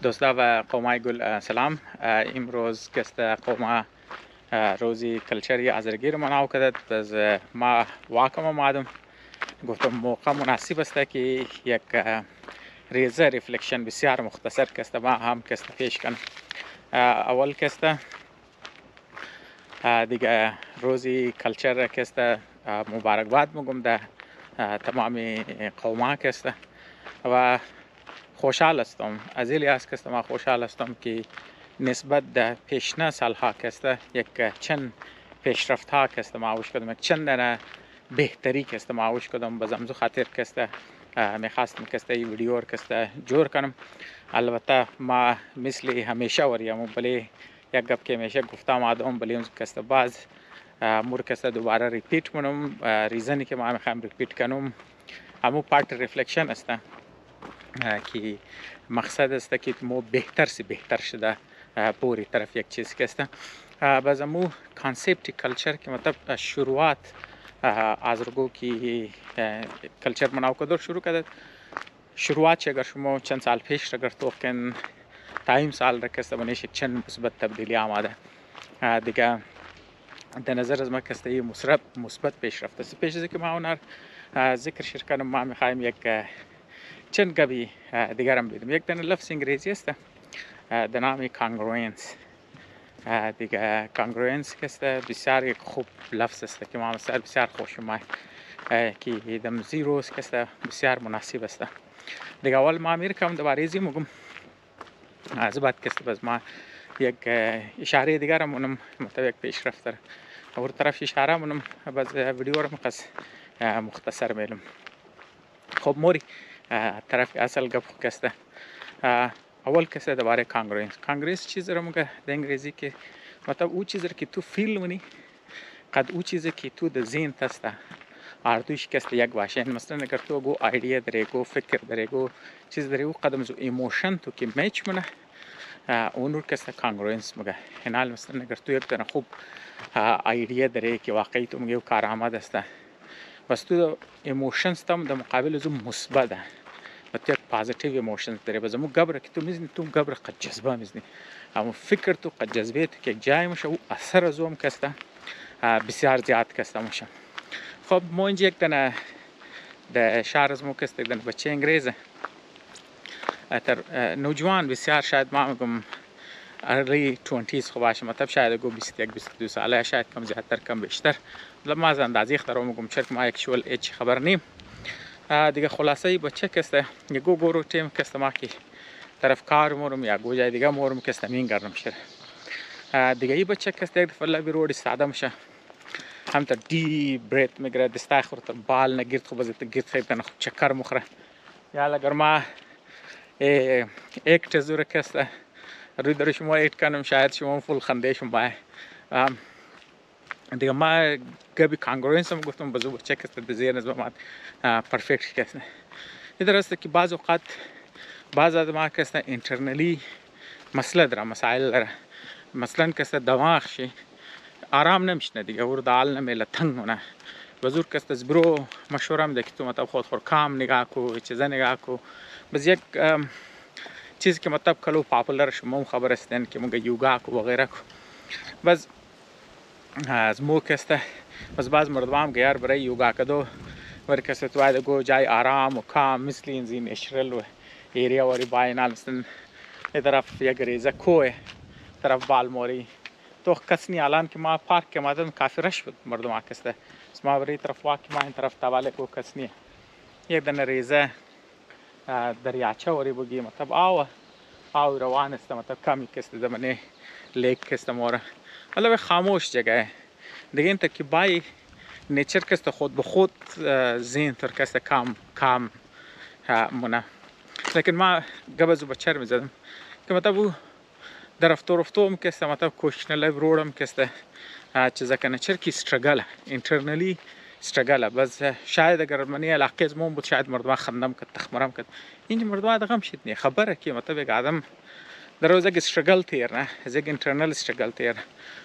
دوستا و قومای گل سلام. امروز کست قوما روزی کلچری آذرگیر منعقد کردد. از ما واقعا مادم گفتم موقع مناسب است که یک ریزه ریفلکشن بسیار مختصر کست ما هم کست پیش کنم. اول کست دیگه روزی کلچر کست مبارکباد میگم ده تمام قوما کست و خوشحال هستم از این لحاظ که ما خوشحال هستم که نسبت به پیشینه سالها که یک چند پیشرفت ها که ما آوش کردم، یک چند بهتری که ما آوش کردم، باز همزو خاطر که میخواستم که این ویدیو که جور کنم. البته ما مثل همیشه وریم بله یک گپ که همیشه گفتم آدم بله که باز مور که دوباره ریپیت کنم. ریزنی که ما میخوایم ریپیت کنم همون پارت ریفلکشن است که مقصد است که ما بهتر سے بهتر شده پوری طرف یک چیز که است. باز مو کانسپت کلچر که مطلب شروعات از رگو که کلچر مناو کدر شروع کرد. شروعات چه اگر شما چند سال پیش اگر تو کن تایم سال رکست بنیش چند مثبت تبدیلی آمده دیگه در نظر از ما کسته ای مثبت پیش رفته است. پیش از که ما اونر ذکر شرکت ما میخوایم یک چند گبی دیگر هم بیدیم. یک دن لفظ انگلیسی است در نام کانگروینس. دیگه کانگروینس که است بسیار یک خوب لفظ است که ما بسیار خوش اومد که دم زیروز که است بسیار مناسب است. دیگه اول ما میرکم دوباره زی مگم از بعد که است باز ما یک اشاره دیگر هم اونم مطابق پیش رفته اور طرف اشاره منم باز ویدیو رو مقص مختصر میلم. خب موری طرف اصل گپ کسته اول کسته دوباره کانگرس چیز رو مگه در انگلیسی که مطلب او چیز که تو فیل منی قد او چیز که تو در ذهن تسته آردوش کسته یک باشه. مثلا اگر تو گو ایدیا داره گو فکر داره گو چیز داره او قدم زو ایموشن تو که میچ منه اون رو کسته کانگرنس مگه. هنال مثلا اگر تو یک دونه خوب ایدیا داره که واقعی تو مگه کارآمد است بس تو ایموشنز تام در مقابل زو مثبت و تو یک پازیتیو ایموشنز داره. باز مو گبر که تو میزنی تو گبر قد جذبه میزنی اما فکر تو قد جذبه تو که جای میشه و اثر از اون کسته بسیار زیاد کسته میشه. خب ما اینجا یک دنه در شهر از ما کسته دنه بچه انگریزه نوجوان بسیار شاید ما میگم early 20s خب باشه مطلب شاید گو 21-22 ساله شاید کم زیادتر کم بیشتر ما از اندازه اختراع میگم چرا ما اکچوال ایج خبر نیم. دیگه خلاصه ای بچه کسته یه گو تیم کسته ما که طرف کار مورم یا گو جای دیگه مورم کسته مین گردم شده دیگه ای بچه کسته یک دفعه لبی روڑی ساده میشه هم تا دی بریت میگره دستای خورد تا بال نگیرد خوب ازت گیرد خیلی تنه خوب چکر مخره یا اگر ما ایک تزور کسته روی در شما ایت کنم شاید شما فول خنده شما دیگه ما گبی کانگرنس هم گفتم بازو بچه کسته دزیر نزبه ما پرفکت کسته. این درسته که بعض اوقات بعض از ما کسته انترنلی مسئله داره مسائل داره. مثلا کسته دماغ شی آرام نمیشنه دیگه اور دال نمیله تنگ مونه بزرگ کسته زبرو مشورم ده که تو مطلب خود کام نگاه کو چیزا نگاه کو بس یک چیز که مطلب کلو پاپولر شما خبر استن که مگه یوگا کو وغیره کو بس از مو کسته بس باز مردم گیار برای یوگا کدو ور کسته تو باید گو جای آرام و کام مثل این زین اشرل و ایریا وری باینال مثلا طرف یک ریزه کوه طرف بالموری تو کسنی الان که ما پارک که مادن کافی رش بود مردم آکسته ما بری طرف واقع ما این طرف تواله کو کسنی یک دن ریزه دریاچه وری بگی مطلب آو روان است مطلب کمی کسته زمانه لیک کسته مورا مطلب خاموش جگه دیگه این تا که بای نیچر کسته خود به خود ذهن تر کسته کام مونه. لیکن ما گبزو بچر میزدم که مطلب او در رفتم کسته مطلب کوشنه لایو روڑم کسته چیزا کنه چر کی استرگل انترنلی استرگل بس شاید اگر منی علاقه از مون بود شاید مردم خندم کد تخمرم کد این مردم دغم شد نه خبره که مطلب یک آدم در روز یک استرگل تیر نه از یک انترنل استرگل تیر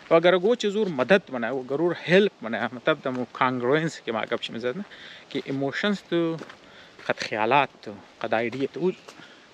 و اگر گو چیزور مدد منه و گرور هلپ منه مطلب دمو کانگرنس که ما گپش میزدن که ایموشنز تو قد خیالات تو قد ایدیا تو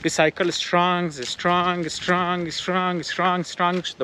the cycle strong the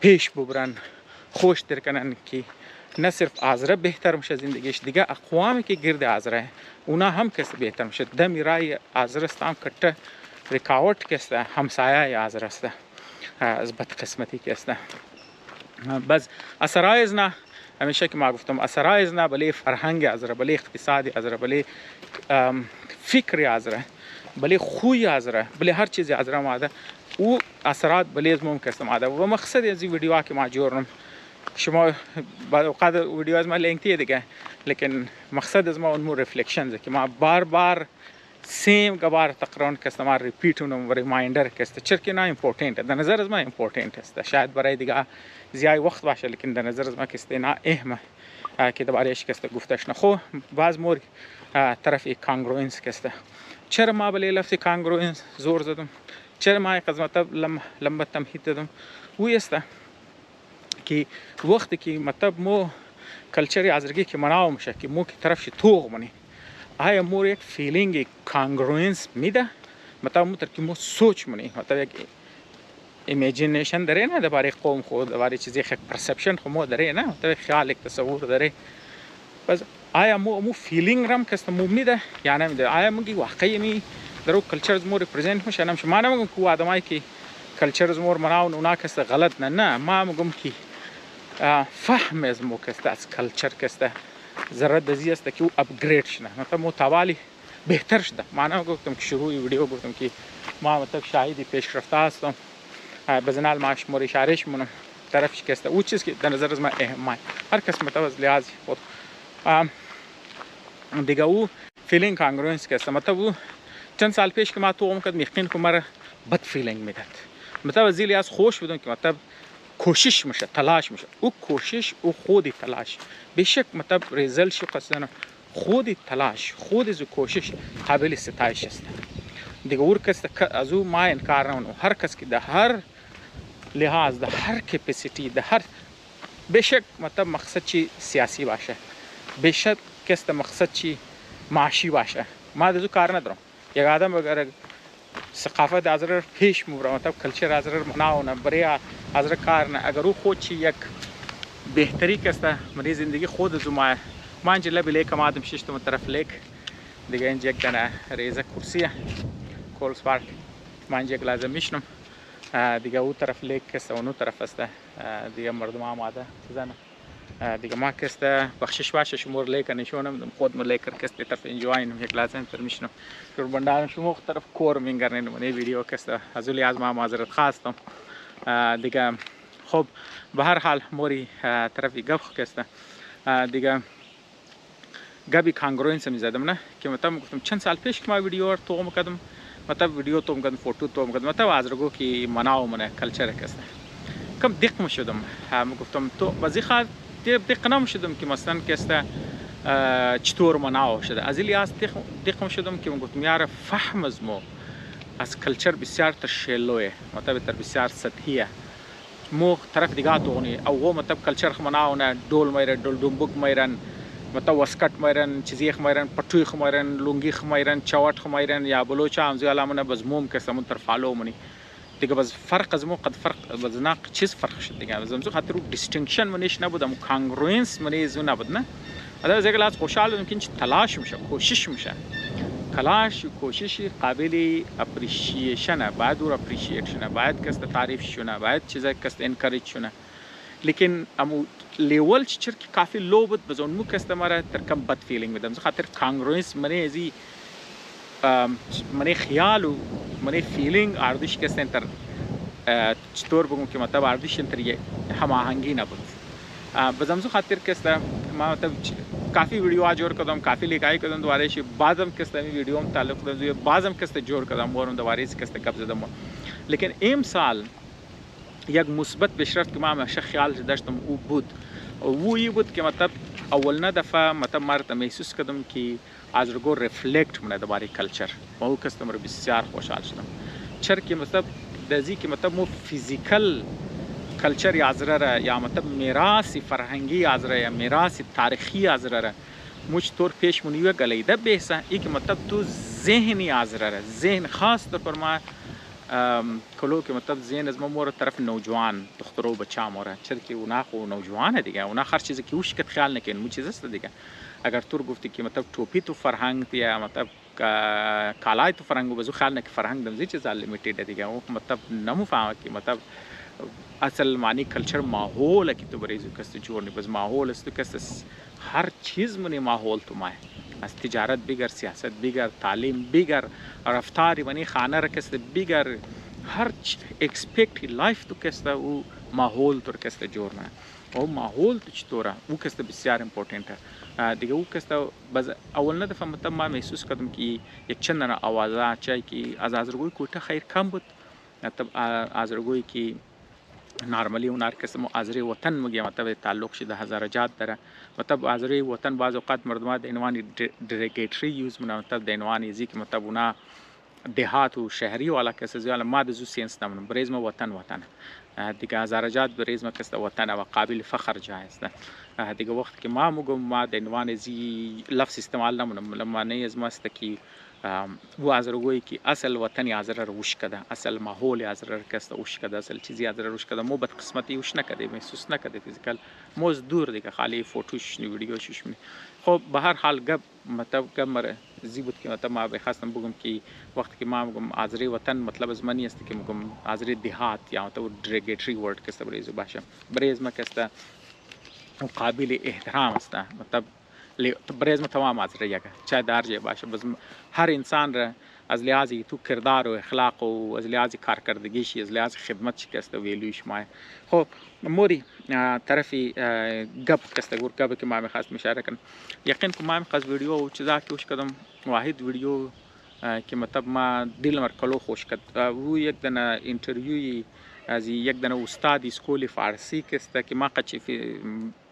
پیش ببرن، خوش در کنن که نه صرف آذره بهتر میشه زندگیش، دیگه اقوامی که گرد آذره اونا هم کس بهتر میشه. دمی رای آذره استام کټه رکاوٹ کسته همسایه آذره است از بدقسمتی کسته. بس اثرایز نه همیشه که ما گفتم اثرایز نه، بله فرهنگ آذره، بله اقتصادی آذره، بله فکر آذره، بله خوی آذره، بله هر چیز آذره ماده او اثرات بله ممکن است ماده. و مقصد از این ویدیو که ما جورم شما بعد اوقات ویدیو از ما لینکتی دیگه، لیکن مقصد از ما اون مو ریفلکشنز که ما بار بار سیم گبار تقران کست ما ریپیتونم و ریمایندر کست چرکی نه امپورتنت در نظر از ما امپورتنت است، شاید برای دیگه زیای وقت باشه لیکن در نظر از ما کست نه اهمه که دربارهش کست گفتش نه. خو باز مور طرف کانگروئنس کست. چرا ما بله لفظ کانگروئنس زور زدم، چرا ما قسمت لمبه تمهید دادم، وی است که وقتی که مطلب مو کلچری آذرگی که مناو میشه که مو که طرفش توغ منی آیا مور یک فیلینگ کانگروئنس میده، مطلب مو تر که مو سوچ منی، مطلب یک ایمیجینیشن داره نه درباره قوم خود، درباره چیزی خیلی پرسپشن خود مو داره نه، مطلب خیال یک تصور داره. بس آیا مو فیلینگ رم کست مو میده یا نمیده، آیا مگی واقعی می درو کلچرز مو ریپرزنت میشه نمیشه. ما نمیگم که آدمایی که کلچرز مور مناون اونا کست غلط نه، ما میگم که فهم از مو کست از کلچر کست ضرورت دزی است که او اپگرید شنه، مطلب مو توالی بهتر شده. ما گفتم که شروع ویدیو گفتم که ما مطلب شاهدی پیشرفته هستم، بزنال ما شماره اشارهش مونم طرفش کسته او چیز که در نظر از ما اهمه، هر کس مطلب از لحاظ خود دیگه او فیلینگ کانگروئنس کسته. مطلب او چند سال پیش که ما تو اون کد یقین که مرا بد فیلینگ میداد، مطلب از لحاظ خوش بودم که مطلب کوشش میشه تلاش میشه، او کوشش او خودی تلاش بیشک مطلب ریزلت شو قصدنا خودی تلاش خودی زو کوشش قابل ستایش است دیگه. اور کس از او ما انکار نمونم، هر کس که ده هر لحاظ ده هر کپاسیتی ده هر بیشک مطلب مقصد چی سیاسی باشه، بیشک کس ده مقصد چی معاشی باشه، ما دزو کار ندارم. یک آدم اگر ثقافت آذر پیش میبره مطلب کلچر آذر مناونه برای آذر کار نه، اگر او خود چی یک بهتری کسته مری زندگی خود زما ما اینجا لبی لیک ما آدم ششتم طرف لیک دیگه اینجا یک دانه ریزه کرسیه کولز پارک ما اینجا یک لازم میشنم دیگه او طرف لیک کسته و نو طرف است دیگه مردم آماده چیزانه دیگه ما کسته بخشش باشه شمور لیک نشونم خود ما لیکر کسته طرف انجواین یک لازم تر میشنم شور بندارم شما طرف کور مینگرنه من ویدیو کسته از ولی از ما معذرت خواستم دیگه. خب به هر حال موری طرفی گپ کسته دیگه گبی کانگروئنس میزدم نه که مطلب گفتم چند سال پیش که ما ویدیو تو میکردم مطلب ویدیو تو میکردم فوتو تو میکردم مطلب آذرگو که مناو منه کلچر کسته کم دق میشدم گفتم تو بازی خاطر دق نمیشدم که مثلا کسته چطور مناو شده از لیاس دق میشدم که گفتم یار فهم از مو از کلچر بسیار تشلوه مطلب تر بسیار سطحیه مو طرف دیگه تونی او مطلب کلچر خمناونه دول میرن دول دنبوک میرن مطلب واسکت میرن چیزی خمیرن پتوی خمیرن لونگی خمیرن چاوت خمیرن یا بلوچ هم زیالا منه بز موم کسمون طرف فالو منی دیگه بز فرق از مو قد فرق بز ناق چیز فرق شد دیگه بز مزو خاطر دیستینکشن منیش نبودم کانگروئنس منی زو نبود نه ادا زگل از خوشحال ممکن تلاش میشه کوشش میشه تلاش و کوشش قابل اپریشیشن بعد اور اپریشیشن بعد کس تعریف شونه بعد چیزا کس انکارج شونه لیکن امو لیول چر کی کافی لو بود بزون مو کستمر تر کم بد فیلینگ بدم خاطر کانگروئنس منی ازی منی خیال و منی فیلینگ اردش کس انتر چطور بگم که مطلب اردش انتر هماهنگی نبود بزمزو خاطر کستا ما مطلب کافی ویدیو آجور کردم کافی لیکای کردم دوباره شی بعضم کستا می ویدیو هم تعلق داشت بعضم کستا جور کردم ورم دوباره سی کستا قبض دادم لیکن امسال یک مثبت پیشرفت که ما همیشه خیال داشتم او بود و این بود که مطلب اول دفعه مطلب مرد محسوس کردم که از رگو ریفلکت منه دوباره کلچر و او کستم رو بسیار خوشحال شدم چرا که مطلب دزی که مطلب مو فیزیکال کلچر آذره یا مطلب میراث فرهنگی آذره یا میراث تاریخی آذره مش طور پیش منیو گلیده بیسه ای که مطلب تو ذهنی آذره ذهن خاص طور پر ما کلو که مطلب زین از ما مور طرف نوجوان دخترو بچه موره چرا که اونا خو نوجوانه دیگه اونا هر چیزی که اوش کت خیال نکن مو چیز است دیگه اگر تو گفتی که مطلب ټوپی تو فرهنگ یا مطلب کالای تو فرهنگ بزو خیال نک فرهنگ دم زی چیز لیمیتد دیگه او مطلب نمو فهمه که مطلب اصل معنی کلچر ماحول کی تو بریزو کست جورنی بس ماحول است کست هر چیز منی ماحول تو ماه از تجارت بگر سیاست بگر تعلیم بگر رفتاری منی خانه رکست بگر هر اکسپکت لایف تو کست او ماحول تو کست جورنه او ماحول تو چطوره او کست بسیار امپورتنت دیگه او کست بس اول نه دفعه مطلب ما محسوس کردم که یک چند آوازه چای که از آزرگوی کوته خیر کم بود مطلب آزرگوی که نارملی اون هر کس آذری وطن میگه مطلب تعلق شده هزارجات داره مطلب آذری وطن بعض اوقات مردم د عنوان ډیریګیټری یوز مطلب د عنوان ځکه مطلب اونا دهات و شهری والا کس زیال ما د زو سینس نمون بریزم وطن دیگه هزارجات بریزم کس وطن و قابل فخر جای است دیگه وقت که ما میگم ما د عنوان زی لفظ استعمال نمونم لما نه از ماست کی و آذرگویی که اصل وطنی آذر روش کده اصل ماحول آذر کست روش کده اصل چیزی آذر روش کده مو بد قسمتی روش نکده محسوس نکده فیزیکال موز دور دیگه خالی فوتوش نی ویدیوش می خب به هر حال گپ مطلب گمر زیبود که مطلب ما بخواستم بگم که وقتی که ما میگم آذری وطن مطلب از منی است که میگم آذری دهات یا مطلب ډیریګیټری ورډ کست بریزو باشه بریز ما کست قابل احترام است مطلب برای تمام آذری یکه چه درجه باشه بس هر انسان را از لحاظ تو کردار و اخلاق و از لحاظ کارکردگیش از لحاظ خدمت شکست و ویلویش ماه خب موری طرفی گپ کست گور گپ که ما میخواست مشاره کنم یقین که ما میخواست ویدیو و چیزا که وش کدم واحد ویدیو که مطلب ما دل مر کلو خوش کرد و یک دنه انترویوی از یک دنه استاد اسکول فارسی کست که ما قچی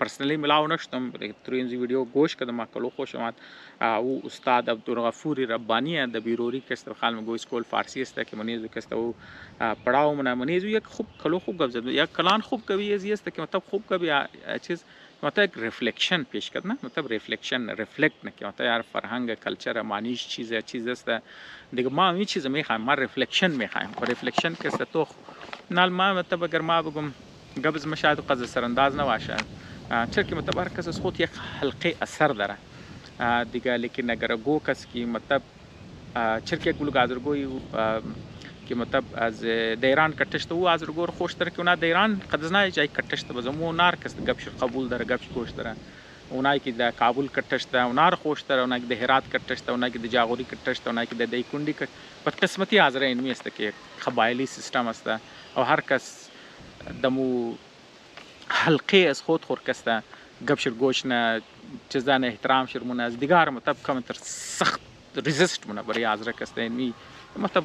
پرسنلی ملاو نشتم تو این ویدیو گوش کردم ما کلو خوش اومد او استاد عبدالغفور ربانی د بیروری کست خال مگو اسکول فارسی است که منیزو کست او پڑھاو منیزو یک خوب کلو خوب گپ زد یک کلان خوب کوي است که مطلب خوب کوي چیز مطلب ریفلکشن پیش کرد نه مطلب ریفلکشن ریفلکت نه که مطلب یار فرهنگ کلچر معنیش چیز است دیگه ما این چیز میخوایم ما ریفلکشن میخوایم ریفلکشن کست تو نال ما مطلب اگر ما بگم قبض مشاهد قز سرانداز نباشه چرا که مطلب هر کس از خود یک حلقه اثر داره دیگه لیکن اگر گو کس کی مطلب چرا که گلو گازرگوی که مطلب از دیران کتشت و آذرگور خوش تر که اونا دیران قدزنای جای کتشت بزمو نار کس گپش قبول داره گپش خوش داره اونایی که د کابل کتشت اونار خوش تر اونایی که د هرات کتشت اونایی که د جاغوری کتشت اونایی که د دیکوندی کت پس قسمتی آذر اینمی است که قبایلی سیستم است او هر کس دمو حلقه از خود خور کسته گپشر گوش نه چیزان احترام شرمونه از دیگر مطلب کامتر سخت ریزیست مونه برای آذر کسته اینمی مطلب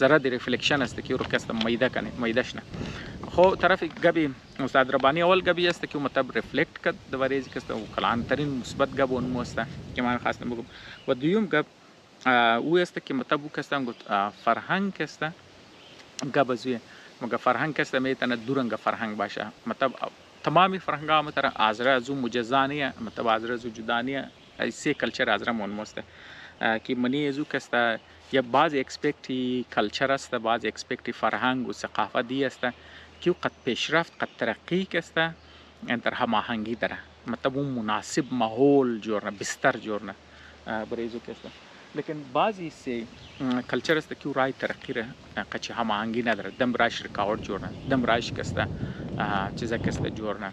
ذره دی ریفلکشن است که رو کست میده کنه میدهش نه خو طرف گبی استاد ربانی اول گبی است که مطلب ریفلکت کد د وریز کست او کلان ترین مثبت گب اون است که من خاص نمیگم و دویم گب او است که مطلب کستم گفت فرهنگ کست گب زوی مگه فرهنگ کست میتونه دورنگ فرهنگ باشه مطلب تمامی فرهنگ ها متر آذر زو مجزانیه مطلب آذر زو جدانیه ایسه کلچر آذر مون است که منی ازو کسته یا بعض اکسپکتی کلچر است بعض اکسپکتی فرهنگ و ثقافت دی است که قد پیشرفت قد ترقی کسته انتر هماهنگی داره مطلب اون مناسب ماحول جورنه بستر جورنه برای ازو کسته لیکن بعضی سے کلچر است که رای ترقی ره قچه هماهنگی نداره دم راش رکاوٹ جورنه دم راش کسته چیزا کسته جورنه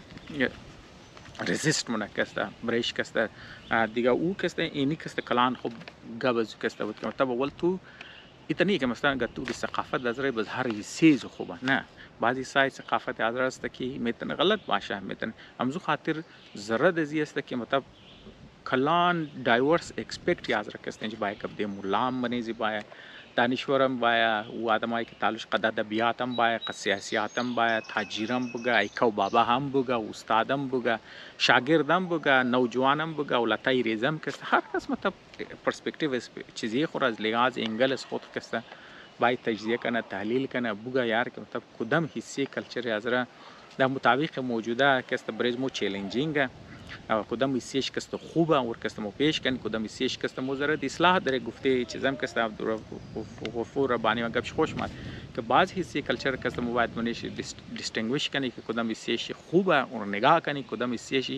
رزیست مونه کسته بریش کسته دیگه او کسته اینی کسته کلان خوب گبز کسته بود که مطلب اول تو ایتنی که مثلا اگر تو ثقافت نظره بز هر چیز خوبه نه بعضی سای ثقافت نظر است که میتونه غلط باشه میتونه همزو خاطر ذره دزی است که مطلب کلان دایورس اکسپکت یاد رکسته انج بای کب د مولام بنیزی بای دانشورم بایا و آدمایی که تعلق قد ادبیاتم بایا قد سیاسیاتم بایا تاجرم بگا ایکو بابا هم بگا استادم بگا شاگردم بگا نوجوانم بگا ولتای ریزم کست هر کس مطلب پرسپکتیو چیزی خور از لحاظ انگل از خود کست باید تجزیه کنه، تحلیل کنه، بگه یار که مطلب کدام حصه کلچر ازرا در مطابق موجوده کست بریز مو چالنجینگ و کدام حصهش کست خوبه و کست مو پیش کن، کدام حصهش کست مو زرد اصلاح داره. گفته چیزام کست عبدالغفور ربانی و گپش خوش ماد که بعض حصه کلچر کست مو باید منش دیستینگویش کنی که کدام حصهش خوبه و نگاه کنی، کدام حصهش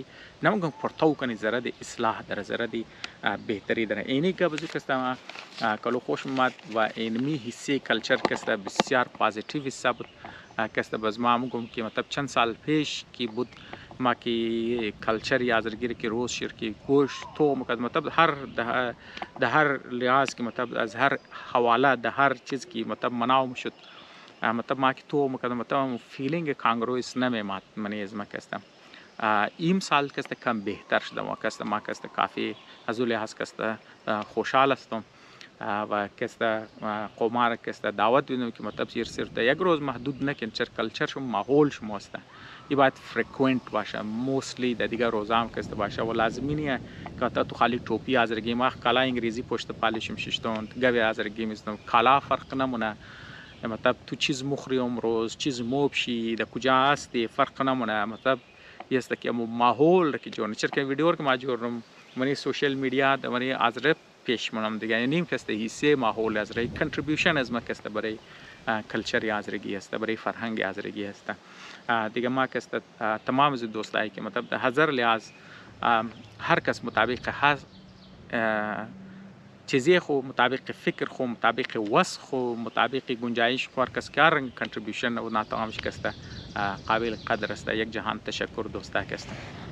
نمیگم پرتو کنی زرد اصلاح داره، زرد بهتری داره. اینی که بزرگ کست ما کلو خوش ماد و اینمی حصه کلچر کست بسیار پازیتیو ثابت کست باز ما میگم که مطلب چند سال پیش کی بود ما کی کلچر یازرگیری کی روز شیر کی گوشت تو مطلب هر لحاظ کی مطلب از هر حواله ده هر چیز کی مطلب مناو شد مطلب ما کی تو مطلب فیلینگ کانگرویس نمیمات منی از ما کستم این سال کست کم بهتر شده ما کست کافی از لحاظ کست خوشحال هستم و کست قمار کست دعوت بدم که مطلب صرف یک روز محدود نکن، چر کلچر شما ماحول شما است این باید فرکوینت باشه، موستلی در دیگر روزام کست باشه و لازمی نیه که تو خالی ټوپی ازرگی ما کالا انگریزی پشت پالشم ششتون گوی ازرگی میستم کالا فرق نمونه مطلب تو چیز مخری امروز چیز موبشی در کجا هستی فرق نمونه مطلب یست که ماحول که جور چر که ویدیو که ما جورم منی سوشل میدیا در منی ازرب پیش منم دیگه یعنی کسته حصه ماحول از رای کنتریبیوشن از ما کسته برای کلچر ازرگی است، برای فرهنگ ازرگی است دیگه. ما کسته تمام از دوستایی که مطلب هزار لحاظ هر کس مطابق هست چیزی خو مطابق فکر خو مطابق وس خو مطابق گنجایش خو هر کس کار کنتریبیوشن و ناتمامش کسته قابل قدر است. یک جهان تشکر دوستا کسته.